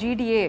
GDA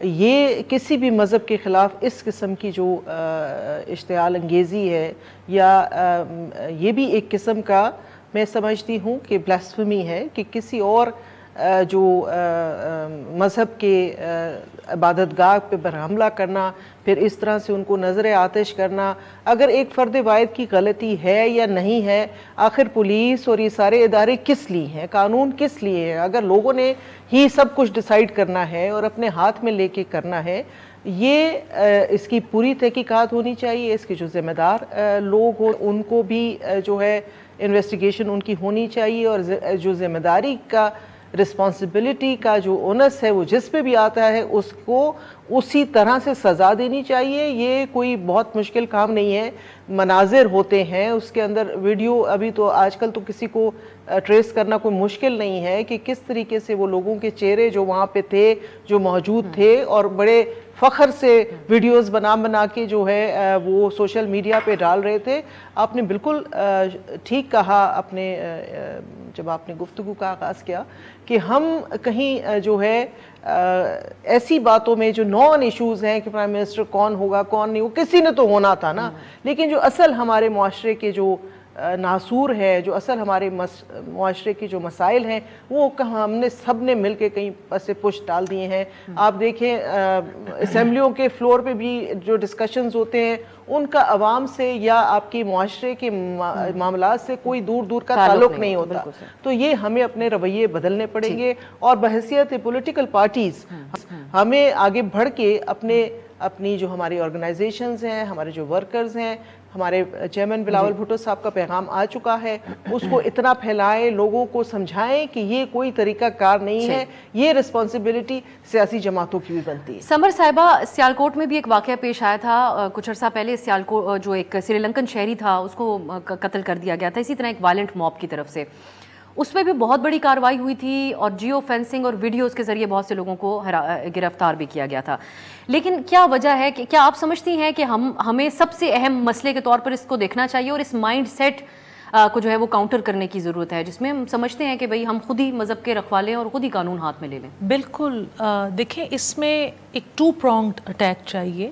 یہ کسی بھی مذہب کے خلاف اس قسم کی جو اشتعال انگیزی ہے یا یہ بھی ایک قسم کا میں سمجھتی ہوں کہ بلاسفیمی ہے کہ کسی اور جو مذہب کے عبادت گاہ پہ حملہ کرنا، پھر اس طرح سے ان کو نظر آتش کرنا. اگر ایک فرد واحد کی غلطی ہے یا نہیں ہے، آخر پولیس اور یہ سارے ادارے کس لیے ہیں، قانون کس لیے ہے؟ اگر لوگوں نے ہی سب کچھ ڈیسائیڈ کرنا ہے اور اپنے ہاتھ میں لے کے کرنا ہے، یہ اس کی پوری تحقیقات ہونی چاہیے. اس کے جو ذمہ دار لوگ ہوں ان کو بھی جو ہے انویسٹیگیشن ان کی ہونی چاہیے، اور جو ذمہ داری کا رسپانسبلٹی کا جو اونس ہے وہ جس پہ بھی آتا ہے اس کو اسی طرح سے سزا دینی چاہیے. یہ کوئی بہت مشکل کام نہیں ہے. مناظر ہوتے ہیں اس کے اندر ویڈیو، ابھی تو آج کل تو کسی کو ٹریس کرنا کوئی مشکل نہیں ہے کہ کس طریقے سے وہ لوگوں کے چہرے جو وہاں پہ تھے، جو موجود تھے، اور بڑے فخر سے ویڈیوز بنا کے جو ہے وہ سوشل میڈیا پہ ڈال رہے تھے. آپ نے بالکل ٹھیک کہا اپنے جب آپ نے گفتگو کا آغاز کیا کہ ہم کہیں جو ہے ایسی باتوں میں جو نان ایشوز ہیں کہ پرائم منسٹر کون ہوگا کون نہیں ہوگا، کسی نے تو ہونا تھا نا، لیکن جو اصل ہمارے معاشرے کے جو ناسور ہے، جو اصل ہمارے معاشرے کے جو مسائل ہیں، وہ ہم نے سب نے مل کے کہیں پسے پش ڈال دیے ہیں. آپ دیکھیں اسمبلیوں کے فلور پہ بھی جو ڈسکشنز ہوتے ہیں ان کا عوام سے یا آپ کی معاشرے کے معاملات سے کوئی دور کا تعلق نہیں ہوتا. تو یہ ہمیں اپنے رویے بدلنے پڑیں گے، اور بحیثیت پولیٹیکل پارٹیز ہمیں آگے بڑھ کے اپنی جو ہماری آرگنائزیشنز ہیں، ہمارے جو ورکرز ہیں، ہمارے چیئرمین بلاول بھٹو صاحب کا پیغام آ چکا ہے، اس کو اتنا پھیلائیں، لوگوں کو سمجھائیں کہ یہ کوئی طریقہ کار نہیں ہے. یہ رسپانسبلٹی سیاسی جماعتوں کی بھی بنتی ہے. سمر صاحبہ، سیالکوٹ میں بھی ایک واقعہ پیش آیا تھا کچھ عرصہ پہلے. سیالکوٹ جو ایک سری لنکن شہری تھا اس کو قتل کر دیا گیا تھا اسی طرح ایک وائلنٹ موب کی طرف سے. اس پہ بھی بہت بڑی کارروائی ہوئی تھی اور جیو فینسنگ اور ویڈیوز کے ذریعے بہت سے لوگوں کو گرفتار بھی کیا گیا تھا. لیکن کیا وجہ ہے کہ کیا آپ سمجھتی ہیں کہ ہمیں سب سے اہم مسئلے کے طور پر اس کو دیکھنا چاہیے اور اس مائنڈ سیٹ کو جو ہے وہ کاؤنٹر کرنے کی ضرورت ہے جس میں ہم سمجھتے ہیں کہ بھئی ہم خود ہی مذہب کے رکھوا لیں اور خود ہی قانون ہاتھ میں لے لیں؟ بالکل. دیکھیں اس میں ایک 2 pronged اٹیک چاہیے.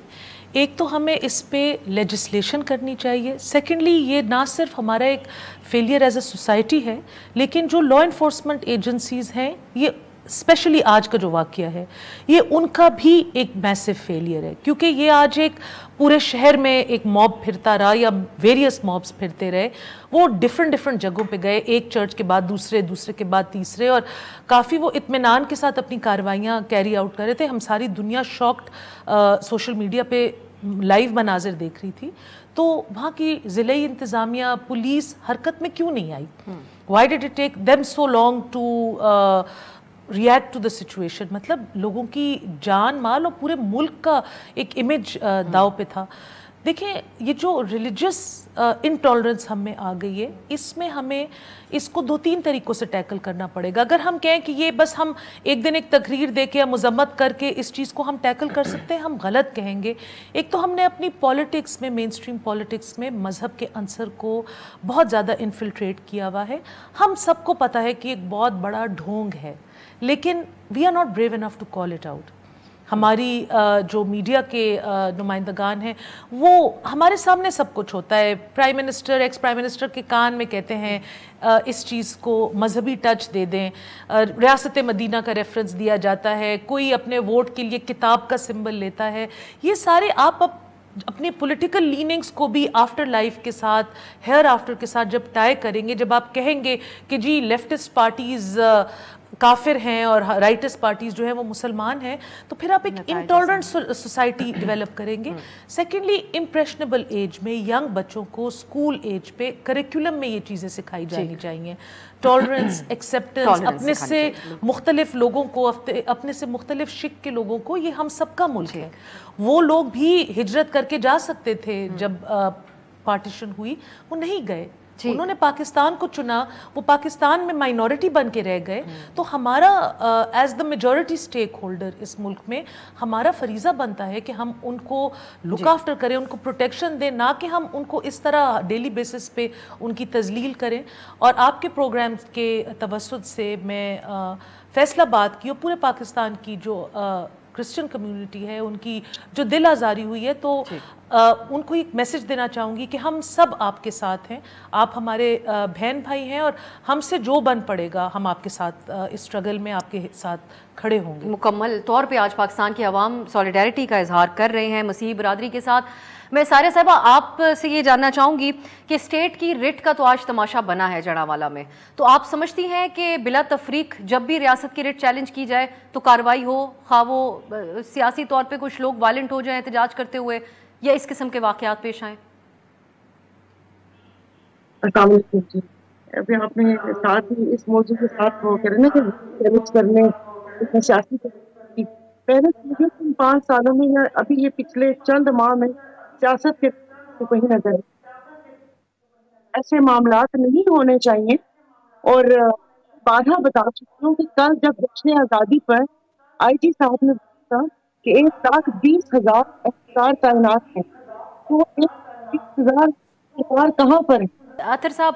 ایک تو ہمیں اس پہ لیجسلیشن کرنی چاہیے. سیکنڈلی یہ نہ صرف ہمارا ایک فیلئر ایز اے سوسائٹی ہے، لیکن جو لا انفورسمنٹ ایجنسیز ہیں، یہ اسپیشلی آج کا جو واقعہ ہے یہ ان کا بھی ایک میسو فیلئر ہے. کیونکہ یہ آج ایک پورے شہر میں ایک موب پھرتا رہا یا ویریس موبس پھرتے رہے. وہ ڈفرنٹ جگہوں پہ گئے، ایک چرچ کے بعد دوسرے کے بعد تیسرے، اور کافی وہ اطمینان کے ساتھ اپنی کارروائیاں کیری آؤٹ کر رہے تھے. ہم ساری دنیا شاکڈ سوشل میڈیا پہ لائیو مناظر دیکھ رہی تھی. تو وہاں کی ضلعی انتظامیہ، پولیس حرکت میں کیوں نہیں آئی؟ Why did it take them so long to react to the situation؟ مطلب لوگوں کی جان مال اور پورے ملک کا ایک امیج داؤ پہ تھا. دیکھیں یہ جو ریلیجس انٹالرنس ہم میں آ گئی ہے، اس میں ہمیں اس کو 2-3 طریقوں سے ٹیکل کرنا پڑے گا. اگر ہم کہیں کہ یہ بس ہم ایک دن ایک تقریر دے کے یا مذمت کر کے اس چیز کو ہم ٹیکل کر سکتے ہیں، ہم غلط کہیں گے. ایک تو ہم نے اپنی پالیٹکس میں، مین سٹریم پالیٹکس میں مذہب کے عنصر کو بہت زیادہ انفلٹریٹ کیا ہوا ہے. ہم سب کو پتہ ہے کہ ایک بہت بڑا ڈھونگ ہے، لیکن we are not brave enough to call it out. ہماری جو میڈیا کے نمائندگان ہیں وہ ہمارے سامنے سب کچھ ہوتا ہے. Prime minister, ex prime minister کے کان میں کہتے ہیں اس چیز کو مذہبی ٹچ دے دیں. ریاست مدینہ کا ریفرنس دیا جاتا ہے، کوئی اپنے ووٹ کے لیے کتاب کا سمبل لیتا ہے. یہ سارے آپ اپنی پولیٹیکل لیننگز کو بھی آفٹر لائف کے ساتھ، ہیئر آفٹر کے ساتھ جب ٹائی کریں گے، جب آپ کہیں گے کہ جی لیفٹسٹ پارٹیز کافر ہیں اور رائٹسٹ پارٹیز جو ہیں وہ مسلمان ہیں، تو پھر آپ ایک انٹالرنٹ سوسائٹی ڈیولپ کریں گے. سیکنڈلی امپریشنیبل ایج میں ینگ بچوں کو اسکول ایج پہ کریکولم میں یہ چیزیں سکھائی جانی چاہیے. ٹالرنس، ایکسیپٹنس، اپنے سے مختلف لوگوں کو، اپنے سے مختلف شک کے لوگوں کو. یہ ہم سب کا ملک ہے. وہ لوگ بھی ہجرت کر کے جا سکتے تھے جب پارٹیشن ہوئی، وہ نہیں گئے. انہوں نے پاکستان کو چنا، وہ پاکستان میں مائنورٹی بن کے رہ گئے. تو ہمارا as the majority stakeholder اس ملک میں ہمارا فریضہ بنتا ہے کہ ہم ان کو لک آفٹر کریں، ان کو پروٹیکشن دیں، نہ کہ ہم ان کو اس طرح ڈیلی بیسس پہ ان کی تذلیل کریں. اور آپ کے پروگرامز کے توسط سے میں فیصلہ بات کی اور پورے پاکستان کی جو کرسچن کمیونٹی ہے، ان کی جو دل آزاری ہوئی ہے، تو ان کو ایک میسج دینا چاہوں گی کہ ہم سب آپ کے ساتھ ہیں، آپ ہمارے بہن بھائی ہیں، اور ہم سے جو بن پڑے گا ہم آپ کے ساتھ اس اسٹرگل میں آپ کے ساتھ کھڑے ہوں گے۔ مکمل طور پہ آج پاکستان کی عوام سولیڈیرٹی کا اظہار کر رہے ہیں مسیحی برادری کے ساتھ۔ میں ساریہ صاحبہ آپ سے یہ جاننا چاہوں گی کہ اسٹیٹ کی رٹ کا تو آج تماشا بنا ہے جڑاوالا میں، تو آپ سمجھتی ہیں کہ بلا تفریق جب بھی ریاست کی رٹ چیلنج کی جائے تو کارروائی ہو، خواہ وہ سیاسی طور پہ کچھ لوگ وائلنٹ ہو جائیں احتجاج کرتے ہوئے، یا اس قسم کے واقعات پیش آئیں؟ السلام علیکم جی، ابھی آپ نے ساتھ ہی اس موضوع کے ساتھ وہ کرنے کے چیلنج کرنے سیاسی پہلے مجھے 5 سالوں میں یا ابھی یہ پچھلے چند ماہ میں سیاست کے کہیں نظر ایسے معاملات نہیں ہونے چاہیے، اور بارہا بتا چکی ہوں کہ کل جب جشن آزادی پر آئی جی صاحب نے بولا کہ 1,20,000 اہلکار تعینات ہیں، تو 1,20,000 کہاں پر ہے؟ عطر صاحب،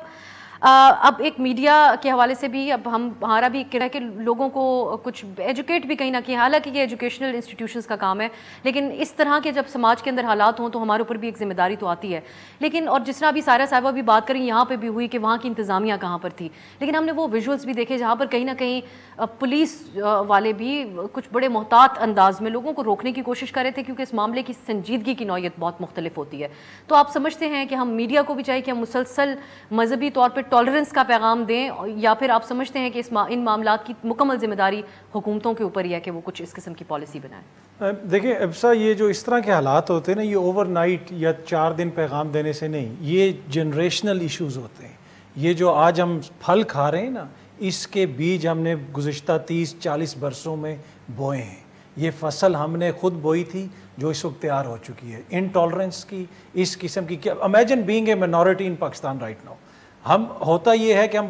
اب ایک میڈیا کے حوالے سے بھی اب ہمارا بھی کہنا ہے کہ لوگوں کو کچھ ایجوکیٹ بھی کہیں نہ کہیں، حالانکہ یہ ایجوکیشنل انسٹیٹیوشنز کا کام ہے، لیکن اس طرح کے جب سماج کے اندر حالات ہوں تو ہمارے اوپر بھی ایک ذمہ داری تو آتی ہے۔ لیکن اور جس طرح ابھی ساریہ صاحبہ بھی بات کریں، یہاں پہ بھی ہوئی کہ وہاں کی انتظامیہ کہاں پر تھی، لیکن ہم نے وہ ویژولز بھی دیکھے جہاں پر کہیں نہ کہیں پولیس والے بھی کچھ بڑے محتاط انداز میں لوگوں کو روکنے کی کوشش کر رہے تھے، کیونکہ اس معاملے کی سنجیدگی کی نوعیت بہت مختلف ہوتی ہے۔ تو آپ سمجھتے ہیں کہ ہم میڈیا کو بھی چاہیے کہ ہم مسلسل مذہبی طور پہ ٹالرنس کا پیغام دیں، یا پھر آپ سمجھتے ہیں کہ ان معاملات کی مکمل ذمہ داری حکومتوں کے اوپر ہی ہے کہ وہ کچھ اس قسم کی پالیسی بنائیں؟ دیکھیں ابسا، یہ جو اس طرح کے حالات ہوتے ہیں نا، یہ اوور نائٹ یا 4 دن پیغام دینے سے نہیں، یہ جنریشنل ایشوز ہوتے ہیں۔ یہ جو آج ہم پھل کھا رہے ہیں نا، اس کے بیج ہم نے گزشتہ 30-40 برسوں میں بوئے ہیں۔ یہ فصل ہم نے خود بوئی تھی جو اس وقت تیار ہو چکی ہے، انٹالرنس کی، اس قسم کی۔ Imagine being a minority in Pakistan right now. ہم ہوتا یہ ہے کہ ہم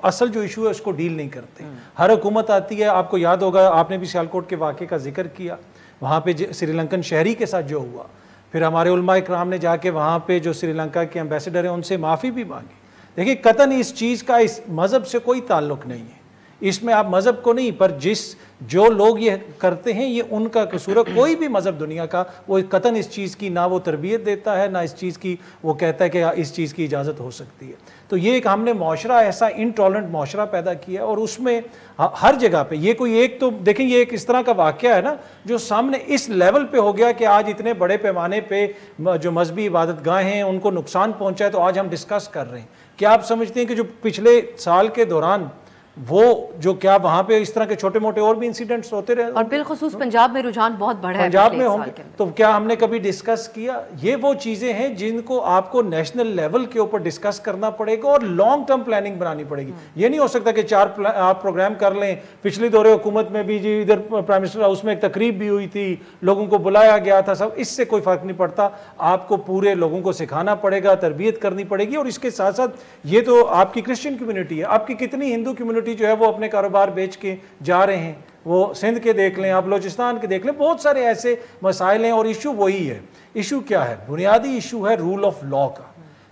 اصل جو ایشو ہے اس کو ڈیل نہیں کرتے۔ ہر حکومت آتی ہے، آپ کو یاد ہوگا، آپ نے بھی سیالکوٹ کے واقعے کا ذکر کیا، وہاں پہ سری لنکن شہری کے ساتھ جو ہوا، پھر ہمارے علماء اکرام نے جا کے وہاں پہ جو سری لنکا کے ایمبیسڈر ہیں ان سے معافی بھی مانگی۔ دیکھیں قطعاً اس چیز کا اس مذہب سے کوئی تعلق نہیں ہے، اس میں آپ مذہب کو نہیں، پر جو لوگ یہ کرتے ہیں یہ ان کا قصور ہے۔ کوئی بھی مذہب دنیا کا وہ قطعاً اس چیز کی نہ وہ تربیت دیتا ہے، نہ اس چیز کی وہ کہتا ہے کہ اس چیز کی اجازت ہو سکتی ہے۔ تو یہ ایک ہم نے معاشرہ ایسا انٹالرنٹ معاشرہ پیدا کیا، اور اس میں ہر جگہ پہ یہ کوئی ایک، تو دیکھیں یہ ایک اس طرح کا واقعہ ہے نا جو سامنے اس لیول پہ ہو گیا کہ آج اتنے بڑے پیمانے پہ جو مذہبی عبادت گاہیں ہیں ان کو نقصان پہنچا ہے، تو آج ہم ڈسکس کر رہے ہیں۔ کیا آپ سمجھتے ہیں کہ جو پچھلے سال کے دوران وہ جو کیا وہاں پہ اس طرح کے چھوٹے موٹے اور بھی انسیڈنٹس ہوتے رہے، اور بالخصوص پنجاب میں رجحان بہت بڑھا ہے پنجاب میں ہوں گے، تو کیا ہم نے کبھی ڈسکس کیا؟ یہ وہ چیزیں ہیں جن کو آپ کو نیشنل لیول کے اوپر ڈسکس کرنا پڑے گا، اور لانگ ٹرم پلاننگ بنانی پڑے گی۔ یہ نہیں ہو سکتا کہ 4 آپ پروگرام کر لیں۔ پچھلی دورے حکومت میں بھی جی ادھر پرائم منسٹر ہاؤس میں ایک تقریب بھی ہوئی تھی، لوگوں کو بلایا گیا تھا، سب، اس سے کوئی فرق نہیں پڑتا۔ آپ کو پورے لوگوں کو سکھانا پڑے گا، تربیت کرنی پڑے گی، اور اس کے ساتھ ساتھ یہ تو آپ کی کرسچن کمیونٹی ہے، آپ کی کتنی ہندو کمیونٹی جو ہے وہ اپنے کاروبار بیچ کے جا رہے ہیں، وہ سندھ کے دیکھ لیں، آپ بلوچستان کے دیکھ لیں، بہت سارے ایسے مسائل ہیں، اور ایشو وہی ہے۔ ایشو کیا ہے؟ بنیادی ایشو ہے رول آف لا کا۔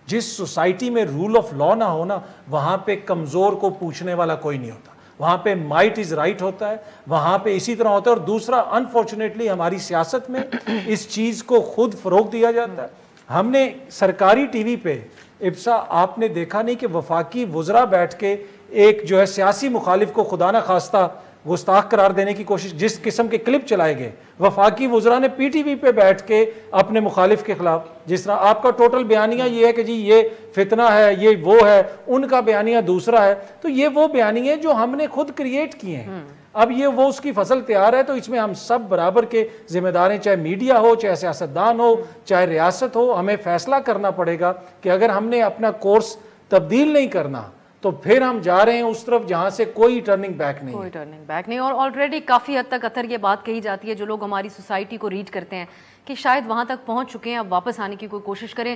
جس سوسائٹی میں رول آف لا نہ ہونا، وہاں پہ کمزور کو پوچھنے والا کوئی نہیں ہوتا، وہاں پہ مائٹ از رائٹ ہوتا ہے، وہاں پہ اسی طرح ہوتا ہے۔ اور دوسرا، انفارچونیٹلی ہماری سیاست میں اس چیز کو خود فروغ دیا جاتا ہے۔ ہم نے سرکاری ٹی وی پہ ابسا آپ نے دیکھا نہیں کہ وفاقی وزراء بیٹھ کے ایک جو ہے سیاسی مخالف کو خدا نہ خواستہ گستاخ قرار دینے کی کوشش، جس قسم کے کلپ چلائے گئے، وفاقی وزراء نے پی ٹی وی پہ بیٹھ کے اپنے مخالف کے خلاف، جس طرح آپ کا ٹوٹل بیانیہ یہ ہے کہ جی یہ فتنہ ہے، یہ وہ ہے، ان کا بیانیہ دوسرا ہے، تو یہ وہ بیانیے جو ہم نے خود کریٹ کیے ہیں۔ اب یہ وہ اس کی فصل تیار ہے، تو اس میں ہم سب برابر کے ذمہ دار ہیں، چاہے میڈیا ہو، چاہے سیاستدان ہو، چاہے ریاست ہو۔ ہمیں فیصلہ کرنا پڑے گا کہ اگر ہم نے اپنا کورس تبدیل نہیں کرنا تو پھر ہم جا رہے ہیں اس طرف جہاں سے کوئی ٹرننگ بیک نہیں، کوئی ٹرننگ بیک نہیں۔ اور آلریڈی کافی حد تک اثر یہ بات کہی جاتی ہے، جو لوگ ہماری سوسائٹی کو ریڈ کرتے ہیں، کہ شاید وہاں تک پہنچ چکے ہیں، اب واپس آنے کی کوئی کوشش کریں۔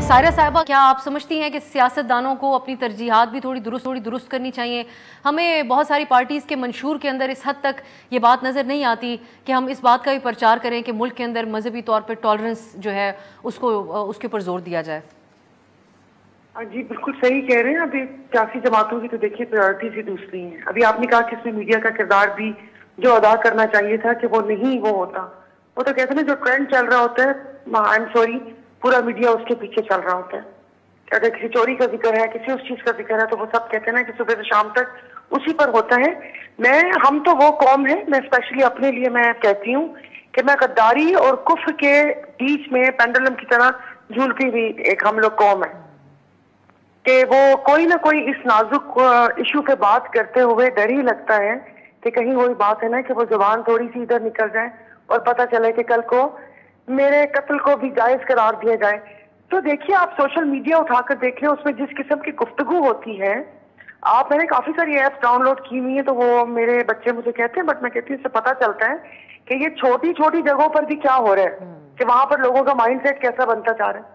سائرہ صاحبہ، کیا آپ سمجھتی ہیں کہ سیاستدانوں کو اپنی ترجیحات بھی تھوڑی درست کرنی چاہیے؟ ہمیں بہت ساری پارٹیز کے منشور کے اندر اس حد تک یہ بات نظر نہیں آتی کہ ہم اس بات کا بھی پرچار کریں کہ ملک کے اندر مذہبی طور پہ ٹالرنس جو ہے اس کے اوپر زور دیا جائے۔ جی بالکل صحیح کہہ رہے ہیں. ابھی سیاسی جماعتوں کی تو دیکھیے پرائرٹیز ہی دوسری ہیں. ابھی آپ نے کہا کہ اس میں میڈیا کا کردار بھی جو ادا کرنا چاہیے تھا کہ وہ نہیں وہ ہوتا. وہ تو کہتے ہیں جو ٹرینڈ چل رہا ہوتا ہے, آئی ایم سوری, پورا میڈیا اس کے پیچھے چل رہا ہوتا ہے. اگر کسی چوری کا ذکر ہے, کسی اس چیز کا ذکر ہے, تو وہ سب کہتے ہیں نا کہ صبح سے شام تک اسی پر ہوتا ہے. ہم تو وہ قوم ہے, میں اسپیشلی اپنے لیے میں کہتی ہوں کہ میں غداری اور کفر کے بیچ میں پینڈولم کی طرح جھولتی ہوئی ایک ہم لوگ قوم ہے کہ وہ کوئی نہ کوئی اس نازک ایشو پہ بات کرتے ہوئے ڈر ہی لگتا ہے کہ کہیں وہی بات ہے نا کہ وہ زبان تھوڑی سی ادھر نکل جائے اور پتہ چلے کہ کل کو میرے قتل کو بھی جائز قرار دیا جائے. تو دیکھیے آپ سوشل میڈیا اٹھا کر دیکھ لیں, اس میں جس قسم کی گفتگو ہوتی ہے. میں نے کافی ساری ایپس ڈاؤن لوڈ کی ہوئی ہیں, تو وہ میرے بچے مجھے کہتے ہیں, بٹ میں کہتی ہوں اس سے پتہ چلتا ہے کہ یہ چھوٹی چھوٹی جگہوں پر بھی کیا ہو رہا ہے, کہ وہاں پر لوگوں کا مائنڈ سیٹ کیسا بنتا جا رہا ہے.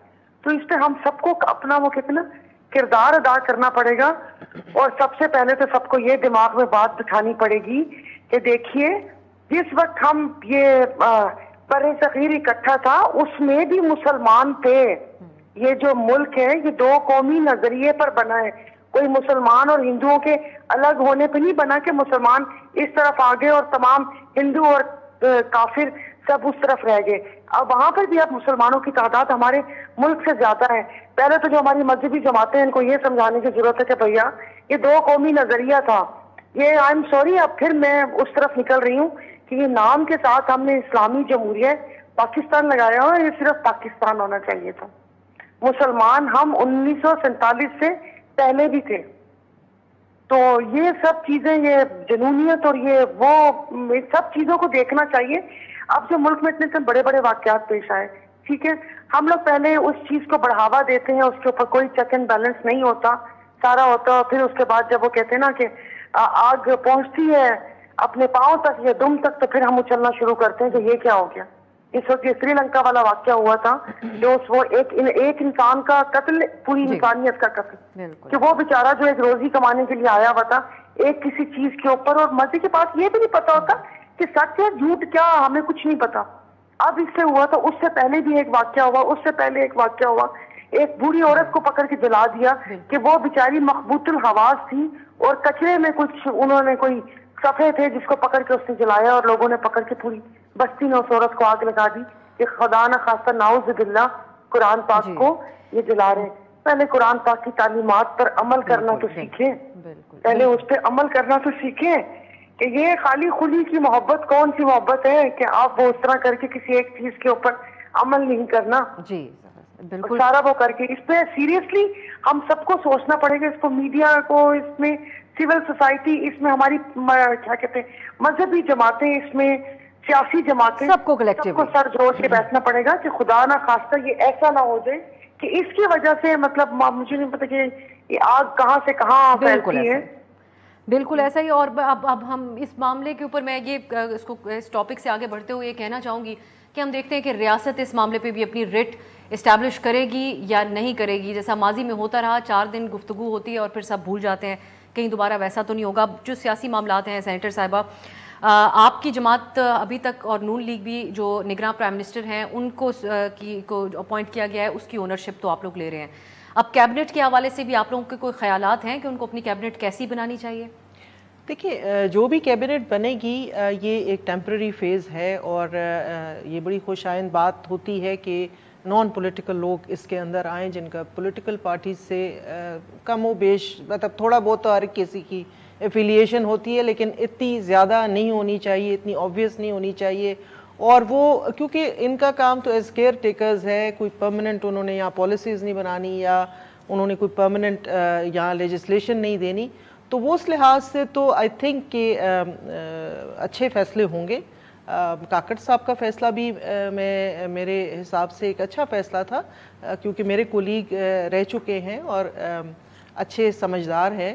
تو اس پہ ہم سب کو اپنا وہ کہتے ہیں نا کردار ادا کرنا پڑے گا. اور سب سے پہلے تو سب کو یہ دماغ میں بات بٹھانی پڑے گی کہ دیکھیے جس وقت ہم یہ بر صغیر اکٹھا تھا اس میں بھی مسلمان تھے. یہ جو ملک ہے یہ دو قومی نظریے پر بنا ہے, کوئی مسلمان اور ہندوؤں کے الگ ہونے پہ نہیں بنا کہ مسلمان اس طرف آگے اور تمام ہندو اور کافر سب اس طرف رہ گئے. اب وہاں پر بھی اب مسلمانوں کی تعداد ہمارے ملک سے زیادہ ہے. پہلے تو جو ہماری مذہبی جماعتیں ہیں ان کو یہ سمجھانے کی ضرورت ہے کہ بھیا یہ دو قومی نظریہ تھا. یہ آئی ایم سوری, اب پھر میں اس طرف نکل رہی ہوں کہ یہ نام کے ساتھ ہم نے اسلامی جمہوریہ پاکستان لگایا ہوا, یہ صرف پاکستان ہونا چاہیے تھا. مسلمان ہم 1947 سے پہلے بھی تھے. تو یہ سب چیزیں, یہ جنونیت اور یہ وہ سب چیزوں کو دیکھنا چاہیے. اب جو ملک میں اتنے بڑے بڑے واقعات پیش آئے, ٹھیک ہے, ہم لوگ پہلے اس چیز کو بڑھاوا دیتے ہیں, اس کے اوپر کوئی چیک اینڈ بیلنس نہیں ہوتا, سارا ہوتا. پھر اس کے بعد جب وہ کہتے ہیں نا کہ آگ پہنچتی ہے اپنے پاؤں تک یا دم تک, تو پھر ہم اچھلنا شروع کرتے ہیں کہ یہ کیا ہو گیا. اس وقت یہ سری لنکا والا واقعہ ہوا تھا جو وہ ایک انسان کا قتل, پوری انسانیت کا قتل, کہ وہ بیچارہ جو ایک روزی کمانے کے لیے آیا ہوا تھا ایک کسی چیز کے اوپر, اور مرضی کے پاس یہ بھی نہیں پتا ہوتا کہ سچ ہے جھوٹ کیا, ہمیں کچھ نہیں پتا. اب اس سے ہوا, تو اس سے پہلے بھی ایک واقعہ ہوا, اس سے پہلے ایک واقعہ ہوا, ایک بوڑھی عورت کو پکڑ کے جلا دیا کہ وہ بیچاری مخبوط الحواس تھی اور کچرے میں کچھ انہوں نے کوئی صفحے تھے جس کو پکڑ کے اس نے جلایا, اور لوگوں نے پکڑ کے پوری بستی نے اس عورت کو آگ لگا دی کہ خدا نہ خاصہ نعوذ باللہ قرآن پاک کو یہ جلا رہے ہیں. پہلے قرآن پاک کی تعلیمات پر عمل کرنا تو سیکھیں, پہلے اس پہ عمل کرنا تو سیکھیں کہ یہ خالی خلی کی محبت کون سی محبت ہے کہ آپ وہ اس طرح کر کے کسی ایک چیز کے اوپر عمل نہیں کرنا. جی بالکل, سارا وہ کر کے اس پہ سیریسلی ہم سب کو سوچنا پڑے گا. اس کو میڈیا کو, اس میں سول سوسائٹی, اس میں ہماری کیا کہتے ہیں مذہبی جماعتیں, اس میں سیاسی جماعتیں, سب کو سر جوڑ کے بیٹھنا پڑے گا کہ خدا نہ خواستہ یہ ایسا نہ ہو جائے کہ اس کی وجہ سے مطلب مجھے نہیں پتا کہ یہ آگ کہاں سے کہاں پھیلتی ہے. بالکل ایسا ہی. اور اب ہم اس معاملے کے اوپر میں یہ اس ٹاپک سے آگے بڑھتے ہوئے یہ کہنا چاہوں گی کہ ہم دیکھتے ہیں کہ ریاست اس معاملے پہ بھی اپنی ریٹ اسٹیبلش کرے گی یا نہیں کرے گی. جیسا ماضی میں ہوتا رہا, 4 دن گفتگو ہوتی ہے اور پھر سب بھول جاتے ہیں, کہیں دوبارہ ویسا تو نہیں ہوگا. جو سیاسی معاملات ہیں سینیٹر صاحبہ, آپ کی جماعت ابھی تک اور نون لیگ بھی جو نگراں پرائم منسٹر ہیں ان کو اپوائنٹ کیا گیا ہے, اس کی اونرشپ تو آپ لوگ لے رہے ہیں. اب کیبنٹ کے حوالے سے بھی آپ لوگوں کے کوئی خیالات ہیں کہ ان کو اپنی کیبنٹ کیسی بنانی چاہیے؟ دیکھیے جو بھی کیبنٹ بنے گی یہ ایک ٹیمپرری فیز ہے, اور یہ بڑی خوش آئند بات ہوتی ہے کہ نان پولیٹیکل لوگ اس کے اندر آئیں جن کا پولیٹیکل پارٹیز سے کم و بیش مطلب تھوڑا بہت ہر کسی کی ایفیلیشن ہوتی ہے, لیکن اتنی زیادہ نہیں ہونی چاہیے, اتنی آبویس نہیں ہونی چاہیے. اور وہ کیونکہ ان کا کام تو ایز کیئر ٹیکرز ہے, کوئی پرماننٹ انہوں نے یہاں پالیسیز نہیں بنانی یا انہوں نے کوئی پرماننٹ یہاں لیجسلیشن نہیں دینی. تو وہ اس لحاظ سے تو آئی تھنک کہ اچھے فیصلے ہوں گے. کاکڑ صاحب کا فیصلہ بھی میرے حساب سے ایک اچھا فیصلہ تھا, کیونکہ میرے کولیگ رہ چکے ہیں اور اچھے سمجھدار ہیں,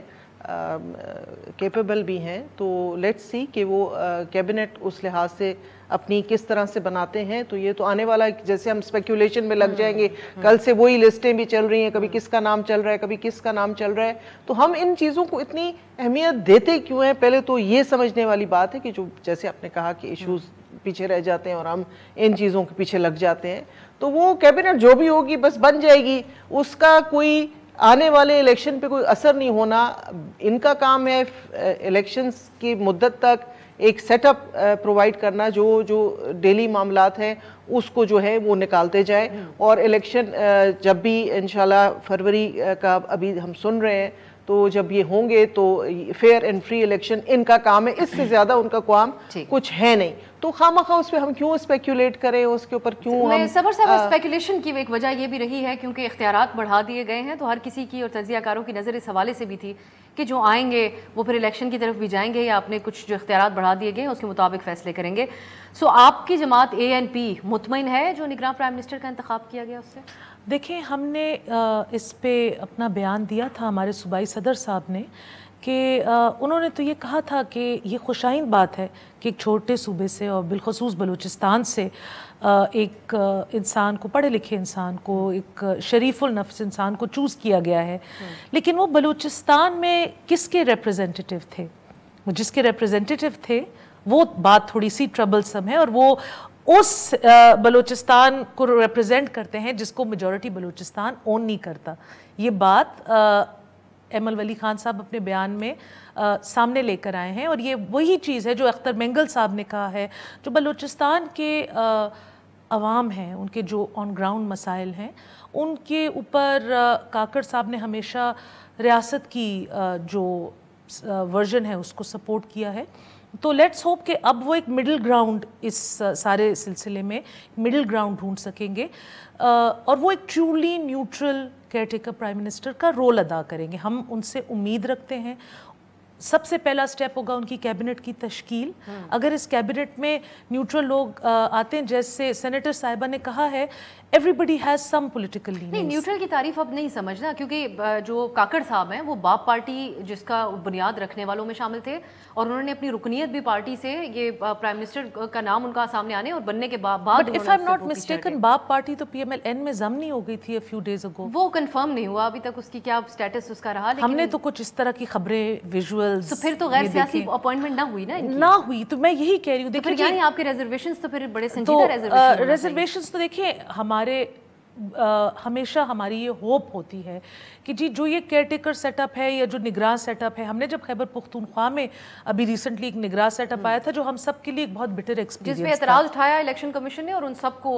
کیپیبل بھی ہیں. تو لیٹس سی کہ وہ کیبنٹ اس لحاظ سے اپنی کس طرح سے بناتے ہیں. تو یہ تو آنے والا, جیسے ہم اسپیکولیشن میں لگ جائیں گے, کل سے وہی لسٹیں بھی چل رہی ہیں, کبھی کس کا نام چل رہا ہے, کبھی کس کا نام چل رہا ہے. تو ہم ان چیزوں کو اتنی اہمیت دیتے کیوں ہیں؟ پہلے تو یہ سمجھنے والی بات ہے کہ جو جیسے آپ نے کہا کہ ایشوز پیچھے رہ جاتے ہیں اور ہم ان چیزوں کے پیچھے لگ جاتے ہیں. تو وہ کیبنٹ جو بھی ہوگی بس بن جائے گی, اس کا کوئی آنے والے الیکشن پہ کوئی اثر نہیں ہونا. ان کا کام ہے الیکشنز کی مدت تک ایک سیٹ اپ پرووائڈ کرنا, جو ڈیلی معاملات ہیں اس کو جو ہے وہ نکالتے جائیں, اور الیکشن جب بھی انشاءاللہ فروری کا ابھی ہم سن رہے ہیں, تو جب یہ ہوں گے تو فیئر اینڈ فری الیکشن ان کا کام ہے, اس سے زیادہ ان کا کام کچھ ہے نہیں. تو خواہ اس پہ ہم کیوں اسپیکولیٹ کریں, اس کے اوپر کیوں ہم صبر صاحب اسپیکولیشن کی ایک وجہ یہ بھی رہی ہے کیونکہ اختیارات بڑھا دیے گئے ہیں, تو ہر کسی کی اور تجزیہ کاروں کی نظر اس حوالے سے بھی تھی کہ جو آئیں گے وہ پھر الیکشن کی طرف بھی جائیں گے یا اپنے کچھ جو اختیارات بڑھا دیے گئے ہیں اس کے مطابق فیصلے کریں گے. سو آپ کی جماعت ANP مطمئن ہے جو نگراں پرائم منسٹر کا انتخاب کیا گیا اس سے؟ دیکھیں, ہم نے اس پہ اپنا بیان دیا تھا, ہمارے صوبائی صدر صاحب نے, کہ انہوں نے تو یہ کہا تھا کہ یہ خوشائن بات ہے کہ ایک چھوٹے صوبے سے اور بالخصوص بلوچستان سے ایک انسان کو, پڑھے لکھے انسان کو, ایک شریف النفس انسان کو چوز کیا گیا ہے. لیکن وہ بلوچستان میں کس کے ریپرزینٹیٹیو تھے؟ وہ جس کے ریپرزینٹیٹیو تھے وہ بات تھوڑی سی ٹربلسم ہے, اور وہ اس بلوچستان کو ریپرزینٹ کرتے ہیں جس کو میجورٹی بلوچستان اون نہیں کرتا. یہ بات ایمل ولی خان صاحب اپنے بیان میں سامنے لے کر آئے ہیں, اور یہ وہی چیز ہے جو اختر مینگل صاحب نے کہا ہے. جو بلوچستان کے عوام ہیں, ان کے جو آن گراؤنڈ مسائل ہیں, ان کے اوپر کاکڑ صاحب نے ہمیشہ ریاست کی جو ورژن ہے اس کو سپورٹ کیا ہے. تو لیٹس ہوپ کہ اب وہ ایک مڈل گراؤنڈ اس سارے سلسلے میں مڈل گراؤنڈ ڈھونڈ سکیں گے, اور وہ ایک truly neutral care taker prime minister کا رول ادا کریں گے. ہم ان سے امید رکھتے ہیں. سب سے پہلا سٹیپ ہوگا ان کی کیبنٹ کی تشکیل. اگر اس کیبنٹ میں نیوٹرل لوگ آتے ہیں, جیسے سینیٹر صاحبہ نے کہا ہے, everybody has some political leanings. نہیں, نیوٹرل کی تعریف اب نہیں سمجھنا, کیونکہ جو کاکڑ صاحب ہیں وہ باپ پارٹی جس کا بنیاد رکھنے والوں میں شامل تھے, اور انہوں نے اپنی رکنیت بھی پارٹی سے, یہ پرائم منسٹر کا نام ان کا سامنے آنے اور بننے کے بعد But if I'm not mistaken, باپ پارٹی تو PMLN میں ضمنی ہو گئی تھی a few days ago. وہ کنفرم نہیں ہوا ابھی تک اس کی کیا سٹیٹس اس کا رہا. ہم نے تو کچھ اس طرح کی خبریں, ویژولز, تو پھر تو غیر سیاسی اپوائنٹمنٹ نہ ہوئی نا, نہ ہوئی. تو میں یہی کہہ رہی ہوں, دیکھیں یعنی آپ کے ریزرویشنز تو پھر بڑے سنجیدہ ریزرویشنز تو دیکھیں ہمارے ہمیشہ ہماری یہ ہوپ ہوتی ہے کہ جی جو یہ کیئر ٹیکر سیٹ اپ ہے یا جو نگراں سیٹ اپ ہے, ہم نے جب خیبر پختونخوا میں ابھی ریسنٹلی ایک نگراں سیٹ اپ آیا تھا جو ہم سب کے لیے ایک بہت بٹر ایکسپیرینس, جس پہ اعتراض اٹھایا الیکشن کمیشن نے, اور ان سب کو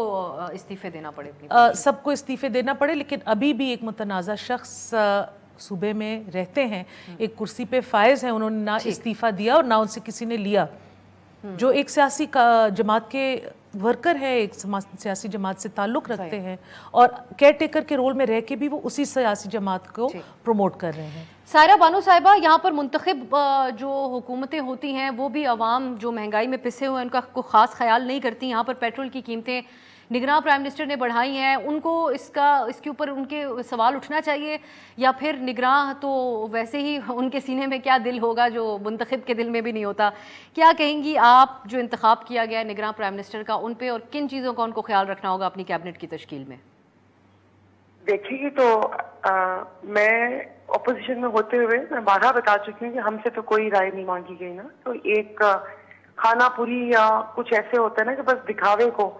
استعفے دینا پڑے, سب کو استعفے دینا پڑے. لیکن ابھی بھی ایک متنازع شخص صوبے میں رہتے ہیں, ایک کرسی پہ فائز ہیں, انہوں نے نہ استعفیٰ دیا اور نہ ان سے کسی نے لیا, جو ایک سیاسی جماعت کے ورکر ہے, ایک سیاسی جماعت سے تعلق رکھتے ہیں, اور کیئر ٹیکر کے رول میں رہ کے بھی وہ اسی سیاسی جماعت کو پروموٹ کر رہے ہیں. سائرہ بانو صاحبہ, یہاں پر منتخب جو حکومتیں ہوتی ہیں وہ بھی عوام جو مہنگائی میں پسے ہوئے ہیں ان کا کوئی خاص خیال نہیں کرتی. یہاں پر پیٹرول کی قیمتیں نگراں پرائم منسٹر نے بڑھائی ہیں, ان کو اس کے اوپر ان کے سوال اٹھنا چاہیے, یا پھر نگراں تو ویسے ہی ان کے سینے میں کیا دل ہوگا جو منتخب کے دل میں بھی نہیں ہوتا. کیا کہیں گی آپ جو انتخاب کیا گیا ہے نگراں پرائم منسٹر کا, ان پہ اور کن چیزوں کا ان کو خیال رکھنا ہوگا اپنی کیبنٹ کی تشکیل میں؟ دیکھیے, تو میں اپوزیشن میں ہوتے ہوئے میں بارہا بتا چکی ہوں کہ ہم سے تو کوئی رائے نہیں مانگی گئی نا. تو ایک خانہ پوری یا کچھ ایسے ہوتا ہے نا کہ بس دکھاوے کو,